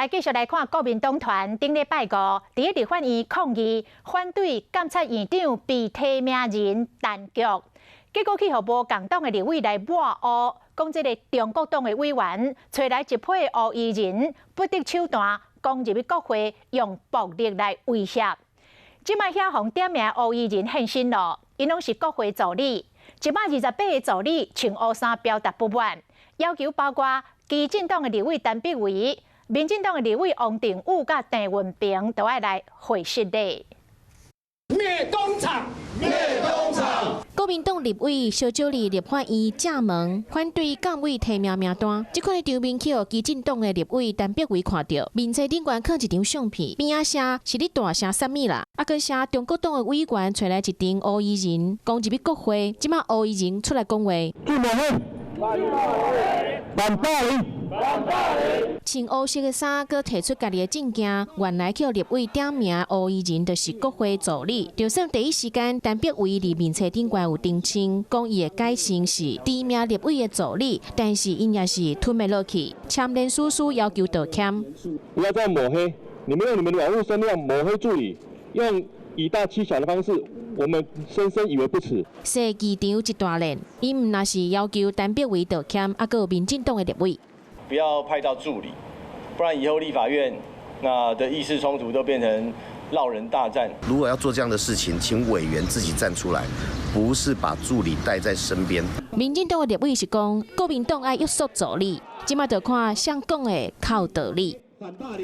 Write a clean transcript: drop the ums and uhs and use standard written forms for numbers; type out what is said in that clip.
来继续来看国民党团顶礼拜五伫立法院抗议反对监察院长被提名人陈菊，结果去互无共党的立委来抹黑，讲这个中国党的委员找来一批黑衣人，不得手段攻入去国会，用暴力来威胁。即卖遐互点名黑衣人现身咯，因拢是国会助理，128个助理穿黑衫表达不满，要求包括基进党的立委陈碧维。 民进党的立委王定宇甲郑文平都要来会室内。灭工厂！灭工厂！国民党立委小九里立法院正门反对监委提名名单，这款场面去互基进党的立委陈碧维看到，面册顶悬放一张相片，边仔写是你大声什么啦？啊，佮写中国党的委员找来一群黑衣人，攻入去国会，即马黑衣人出来讲话。穿黑色的衫，佮摕出家己的证件，原来去立委点名黑衣人，就是国会助理。就算第一时间，陈碧维伫面册顶悬有澄清，讲伊的改姓是提名立委的助理，但是因也是吞袂落去，签连叔叔要求道歉。不要再抹黑，你们用你们的网络声量抹黑助理，用以大欺小的方式。 我们深深以为不耻。设议场一大乱，伊毋那是要求陈碧维道歉，还有民进党的立委。不要派到助理，不然以后立法院那的议事冲突都变成闹人大战。如果要做这样的事情，请委员自己站出来，不是把助理带在身边。民进党的立委是讲，国民党爱约束助理，即马就看谁讲的靠道理。